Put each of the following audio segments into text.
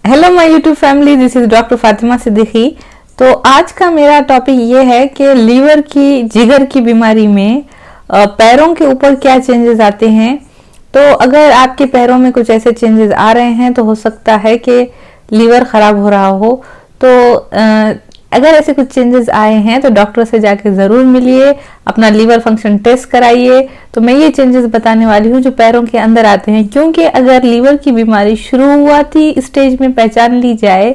Hello my YouTube family, this is doctor Fatima Siddiqui. तो आज का मेरा टॉपिक ये है कि लीवर की, जिगर की बीमारी में पैरों के ऊपर क्या चेंजेस आते हैं। तो अगर आपके पैरों में कुछ ऐसे चेंजेस आ रहे हैं तो हो सकता है कि लीवर खराब हो रहा हो। तो अगर ऐसे कुछ चेंजेस आए हैं तो डॉक्टर से जाके ज़रूर मिलिए, अपना लीवर फंक्शन टेस्ट कराइए। तो मैं ये चेंजेस बताने वाली हूँ जो पैरों के अंदर आते हैं, क्योंकि अगर लीवर की बीमारी शुरुआती स्टेज में पहचान ली जाए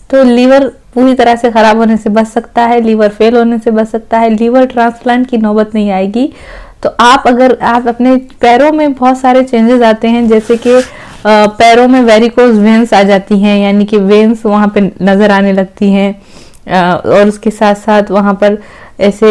तो लीवर पूरी तरह से खराब होने से बच सकता है, लीवर फेल होने से बच सकता है, लीवर ट्रांसप्लांट की नौबत नहीं आएगी। तो अगर आप अपने पैरों में बहुत सारे चेंजेस आते हैं, जैसे कि पैरों में वेरिकोज वेन्स आ जाती हैं, यानी कि वेन्स वहाँ पे नज़र आने लगती हैं, और उसके साथ साथ वहाँ पर ऐसे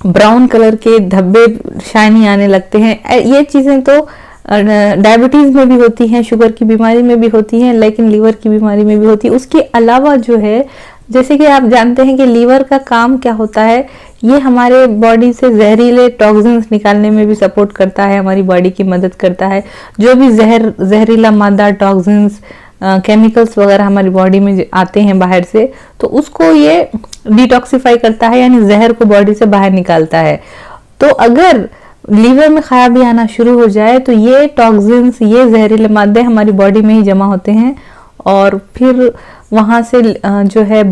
ब्राउन कलर के धब्बे शाइनी आने लगते हैं। ये चीज़ें तो डायबिटीज़ में भी होती हैं, शुगर की बीमारी में भी होती हैं, लेकिन लीवर की बीमारी में भी होती है। उसके अलावा जो है, जैसे कि आप जानते हैं कि लीवर का काम क्या होता है, ये हमारे बॉडी से जहरीले टॉक्सिन्स निकालने में भी सपोर्ट करता है, हमारी बॉडी की मदद करता है। जो भी जहरीला मादा, टॉक्सिन्स, केमिकल्स वगैरह हमारी बॉडी में आते हैं बाहर से, तो उसको ये डिटॉक्सिफाई करता है, यानी जहर को बॉडी से बाहर निकालता है। तो अगर लीवर में खराबी आना शुरू हो जाए तो ये टॉक्सिन्स, ये जहरीले मादे हमारी बॉडी में ही जमा होते हैं, और फिर वहाँ से जो है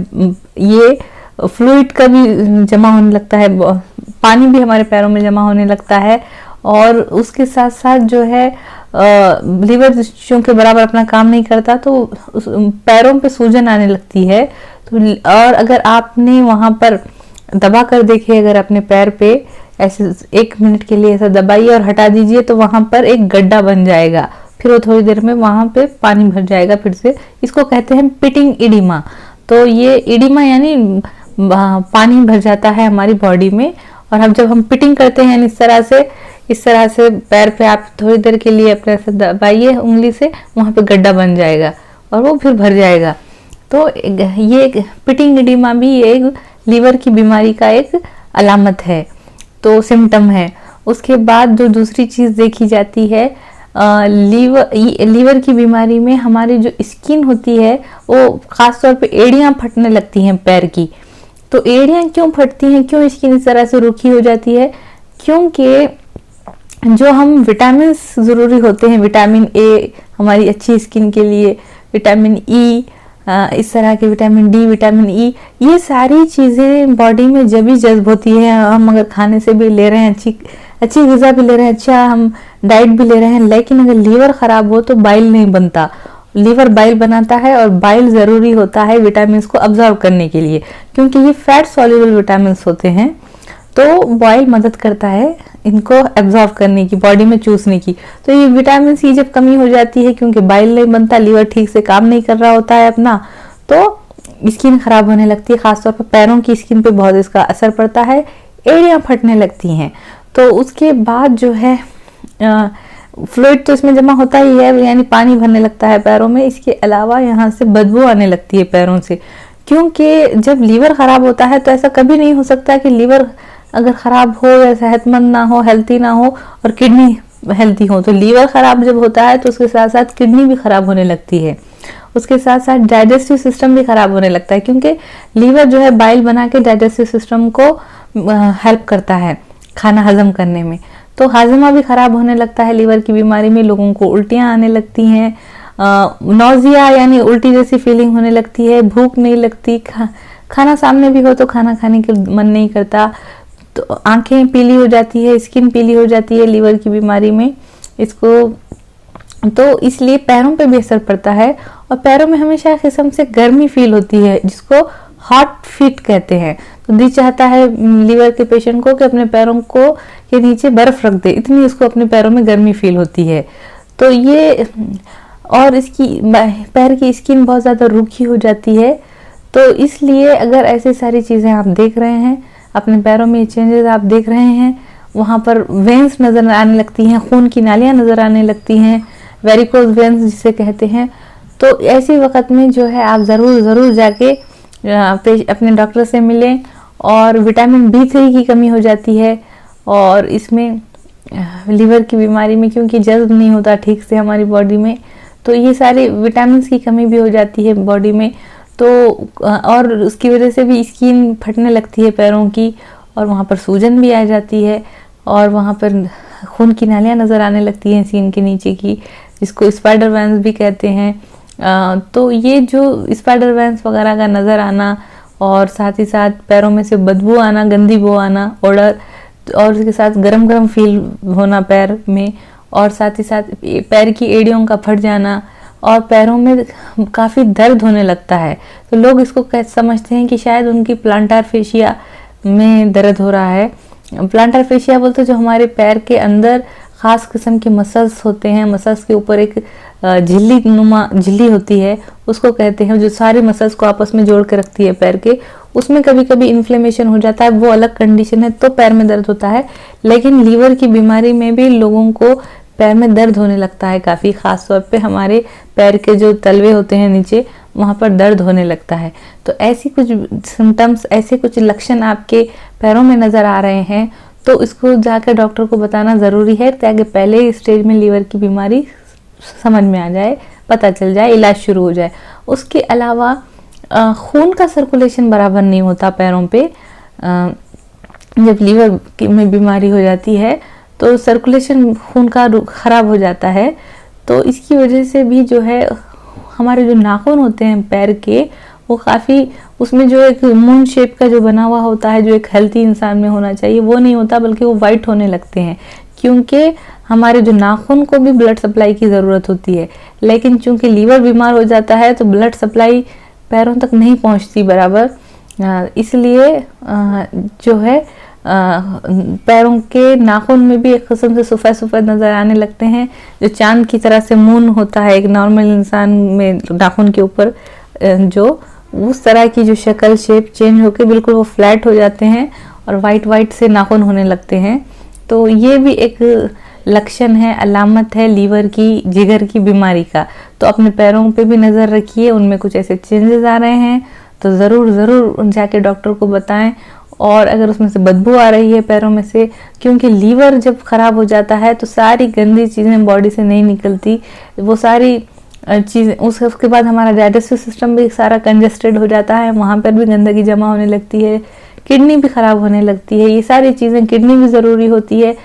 ये फ्लूइड का भी जमा होने लगता है, पानी भी हमारे पैरों में जमा होने लगता है, और उसके साथ साथ जो है लीवर चूंकि बराबर अपना काम नहीं करता तो पैरों पे सूजन आने लगती है। तो और अगर आपने वहां पर दबा कर देखे, अगर अपने पैर पे ऐसे 1 मिनट के लिए ऐसा दबाइए और हटा दीजिए तो वहां पर एक गड्ढा बन जाएगा, फिर वो थोड़ी देर में वहां पे पानी भर जाएगा फिर से। इसको कहते हैं पिटिंग इडिमा। तो ये इडिमा यानी पानी भर जाता है हमारी बॉडी में, और अब जब हम पिटिंग करते हैं इस तरह से पैर पे आप थोड़ी देर के लिए अपने से दबाइए उंगली से, वहां पे गड्ढा बन जाएगा और वो फिर भर जाएगा। तो ये पिटिंग इडिमा भी एक लीवर की बीमारी का एक अलामत है, तो सिम्टम है। उसके बाद जो दूसरी चीज देखी जाती है, लीवर की बीमारी में हमारी जो स्किन होती है वो खासतौर पे एड़ियां फटने लगती हैं पैर की। तो एड़ियां क्यों फटती हैं, क्यों स्किन इस तरह से रूखी हो जाती है? क्योंकि जो हम विटामिन ज़रूरी होते हैं, विटामिन ए हमारी अच्छी स्किन के लिए, विटामिन ई, इस तरह के विटामिन डी, विटामिन ई, ये सारी चीज़ें बॉडी में जब भी जज्ब होती है, हम अगर खाने से भी ले रहे हैं, अच्छी ग़िज़ा भी ले रहे हैं, अच्छा हम डाइट भी ले रहे हैं, लेकिन अगर लीवर ख़राब हो तो बाइल नहीं बनता। लीवर बाइल बनाता है, और बाइल ज़रूरी होता है विटामिन को अब्जॉर्ब करने के लिए, क्योंकि ये फैट सॉल्युबल विटामिन होते हैं। तो बाइल मदद करता है इनको एब्जॉर्ब करने की, बॉडी में चूसने की। तो ये विटामिन सी जब कमी हो जाती है, क्योंकि बाइल नहीं बनता, लीवर ठीक से काम नहीं कर रहा होता है अपना, तो स्किन खराब होने लगती है। खासतौर पर पैरों की स्किन पे बहुत इसका असर पड़ता है, एड़ियां फटने लगती हैं। तो उसके बाद जो है फ्लूइड तो इसमें जमा होता ही है, यानी पानी भरने लगता है पैरों में। इसके अलावा यहाँ से बदबू आने लगती है पैरों से, क्योंकि जब लीवर खराब होता है तो ऐसा कभी नहीं हो सकता कि लीवर अगर खराब हो या सेहतमंद ना हो, हेल्थी ना हो, और किडनी हेल्थी हो। तो लीवर खराब जब होता है तो उसके साथ साथ किडनी भी खराब होने लगती है, उसके साथ साथ डाइजेस्टिव सिस्टम भी खराब होने लगता है, क्योंकि लीवर जो है बाइल बना के डाइजेस्टिव सिस्टम को हेल्प करता है खाना हजम करने में। तो हाजमा भी खराब होने लगता है लीवर की बीमारी में, लोगों को उल्टियाँ आने लगती हैं, नौजिया यानी उल्टी जैसी फीलिंग होने लगती है, भूख नहीं लगती, खाना सामने भी हो तो खाना खाने के मन नहीं करता, तो आंखें पीली हो जाती है, स्किन पीली हो जाती है लीवर की बीमारी में। तो इसलिए पैरों पे भी असर पड़ता है, और पैरों में हमेशा किस्म से गर्मी फील होती है, जिसको हॉट फीट कहते हैं। तो दिल चाहता है लीवर के पेशेंट को कि अपने पैरों को के नीचे बर्फ रख दे, इतनी उसको अपने पैरों में गर्मी फील होती है। तो ये, और इसकी पैर की स्किन बहुत ज़्यादा रूखी हो जाती है। तो इसलिए अगर ऐसी सारी चीज़ें आप देख रहे हैं, अपने पैरों में चेंजेस आप देख रहे हैं, वहाँ पर वेन्स नज़र आने लगती हैं, खून की नालियाँ नज़र आने लगती हैं, वेरिकोज वेन्स जिसे कहते हैं, तो ऐसे वक्त में जो है आप ज़रूर जाके अपने डॉक्टर से मिलें। और विटामिन B3 की कमी हो जाती है, और इसमें लीवर की बीमारी में क्योंकि जज्ब नहीं होता ठीक से हमारी बॉडी में, तो ये सारे विटामिन की कमी भी हो जाती है बॉडी में, तो और उसकी वजह से भी स्किन फटने लगती है पैरों की, और वहाँ पर सूजन भी आ जाती है, और वहाँ पर खून की नालियाँ नज़र आने लगती हैं स्किन के नीचे की, जिसको स्पाइडर वेंस भी कहते हैं। तो ये जो स्पाइडर वेंस वगैरह का नज़र आना, और साथ ही साथ पैरों में से बदबू आना, गंदी बू आना, ओडर, और उसके साथ गरम गरम फील होना पैर में, और साथ ही साथ पैर की एड़ियों का फट जाना, और पैरों में काफ़ी दर्द होने लगता है। तो लोग इसको समझते हैं कि शायद उनकी प्लांटार फेशिया में दर्द हो रहा है। प्लांटार फेशिया बोलते जो हमारे पैर के अंदर ख़ास किस्म के मसल्स होते हैं, मसल्स के ऊपर एक झिल्ली होती है, उसको कहते हैं, जो सारे मसल्स को आपस में जोड़ के रखती है पैर के। उसमें कभी कभी इन्फ्लेमेशन हो जाता है, वो अलग कंडीशन है, तो पैर में दर्द होता है। लेकिन लीवर की बीमारी में भी लोगों को पैर में दर्द होने लगता है काफ़ी, ख़ास तौर पे हमारे पैर के जो तलवे होते हैं नीचे, वहाँ पर दर्द होने लगता है। तो ऐसी कुछ सिम्टम्स, ऐसे कुछ लक्षण आपके पैरों में नज़र आ रहे हैं, तो इसको जाकर डॉक्टर को बताना ज़रूरी है, ताकि पहले स्टेज में लीवर की बीमारी समझ में आ जाए, पता चल जाए, इलाज शुरू हो जाए। उसके अलावा खून का सर्कुलेशन बराबर नहीं होता पैरों पे। जब लीवर में बीमारी हो जाती है तो सर्कुलेशन खून का ख़राब हो जाता है, तो इसकी वजह से भी जो है हमारे जो नाखून होते हैं पैर के, वो काफ़ी, उसमें जो एक मून शेप का जो बना हुआ होता है, जो एक हेल्थी इंसान में होना चाहिए, वो नहीं होता, बल्कि वो वाइट होने लगते हैं, क्योंकि हमारे जो नाखून को भी ब्लड सप्लाई की ज़रूरत होती है। लेकिन चूंकि लीवर बीमार हो जाता है तो ब्लड सप्लाई पैरों तक नहीं पहुंचती बराबर, इसलिए जो है पैरों के नाखून में भी एक किस्म से सफ़ेद सफ़ेद नज़र आने लगते हैं, जो चांद की तरह से मून होता है एक नॉर्मल इंसान में नाखून के ऊपर, जो उस तरह की जो शक्ल शेप चेंज होकर बिल्कुल वो फ्लैट हो जाते हैं और वाइट से नाखून होने लगते हैं। तो ये भी एक लक्षण है, अलामत है लीवर की, जिगर की बीमारी का। तो अपने पैरों पे भी नज़र रखिए, उनमें कुछ ऐसे चेंजेस आ रहे हैं तो ज़रूर जाके डॉक्टर को बताएं। और अगर उसमें से बदबू आ रही है पैरों में से, क्योंकि लीवर जब ख़राब हो जाता है तो सारी गंदी चीज़ें बॉडी से नहीं निकलती, वो सारी चीज़ें, उसके बाद हमारा डाइजेस्टिव सिस्टम भी सारा कंजेस्टेड हो जाता है, वहाँ पर भी गंदगी जमा होने लगती है, किडनी भी ख़राब होने लगती है। ये सारी चीज़ें, किडनी भी ज़रूरी होती है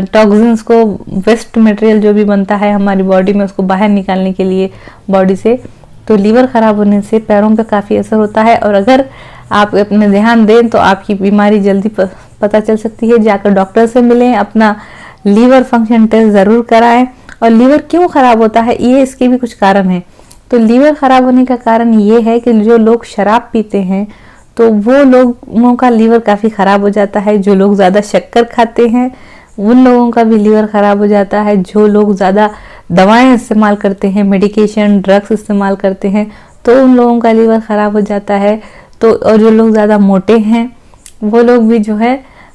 टॉक्सिन्स को, वेस्ट मटेरियल जो भी बनता है हमारी बॉडी में, उसको बाहर निकालने के लिए बॉडी से। तो लीवर ख़राब होने से पैरों पे काफ़ी असर होता है, और अगर आप अपने ध्यान दें तो आपकी बीमारी जल्दी पता चल सकती है। जाकर डॉक्टर से मिलें, अपना लीवर फंक्शन टेस्ट ज़रूर कराएं। और लीवर क्यों ख़राब होता है, ये इसके भी कुछ कारण हैं। तो लीवर ख़राब होने का कारण ये है कि जो लोग शराब पीते हैं तो वो लोगों का लीवर काफ़ी ख़राब हो जाता है। जो लोग ज़्यादा शक्कर खाते हैं उन लोगों का भी लीवर ख़राब हो जाता है। जो लोग ज़्यादा दवाएं इस्तेमाल करते हैं, मेडिकेशन, ड्रग्स इस्तेमाल करते हैं, तो उन लोगों का लीवर ख़राब हो जाता है। तो और जो लोग ज़्यादा मोटे हैं वो लोग भी जो है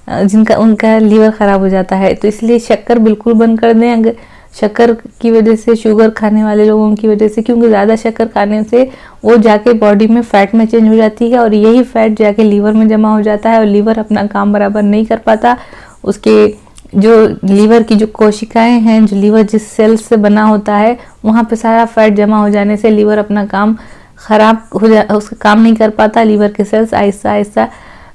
उनका लीवर ख़राब हो जाता है। तो इसलिए शक्कर बिल्कुल बंद कर दें। अगर शक्कर की वजह से, शुगर खाने वाले लोगों की वजह से, क्योंकि ज़्यादा शक्कर खाने से वो जाके बॉडी में फ़ैट में चेंज हो जाती है, और यही फ़ैट जाके लीवर में जमा हो जाता है, और लीवर अपना काम बराबर नहीं कर पाता। उसके जो लीवर की जो कोशिकाएं हैं, जो लीवर जिस सेल्स से बना होता है, वहाँ पे सारा फैट जमा हो जाने से लीवर अपना काम ख़राब हो उसका काम नहीं कर पाता। लीवर के सेल्स आहिस्ता आहिस्ता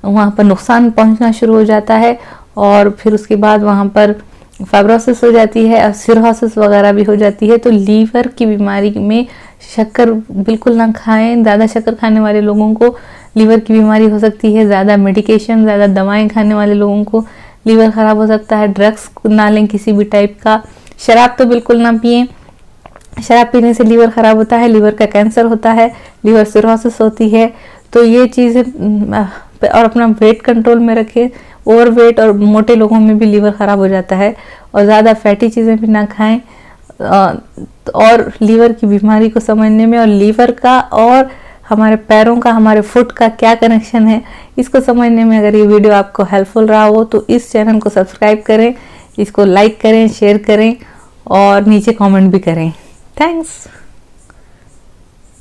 वहाँ पर नुकसान पहुँचना शुरू हो जाता है, और फिर उसके बाद वहाँ पर फाइब्रोसिस हो जाती है और सिरोसिस वगैरह भी हो जाती है। तो लीवर की बीमारी में शक्कर बिल्कुल ना खाएं। ज़्यादा शक्कर खाने वाले लोगों को लीवर की बीमारी हो सकती है। ज़्यादा मेडिकेशन, ज़्यादा दवाएं खाने वाले लोगों को लीवर ख़राब हो सकता है। ड्रग्स ना लें किसी भी टाइप का। शराब तो बिल्कुल ना पिएं। शराब पीने से लीवर ख़राब होता है, लीवर का कैंसर होता है, लीवर सिरोसिस होती है। तो ये चीज़ें, और अपना वेट कंट्रोल में रखें। ओवरवेट और मोटे लोगों में भी लीवर ख़राब हो जाता है। और ज़्यादा फैटी चीज़ें भी ना खाएं। और लीवर की बीमारी को समझने में, और लीवर का और हमारे पैरों का, हमारे फुट का क्या कनेक्शन है, इसको समझने में अगर ये वीडियो आपको हेल्पफुल रहा हो तो इस चैनल को सब्सक्राइब करें, इसको लाइक करें, शेयर करें और नीचे कमेंट भी करें। थैंक्स।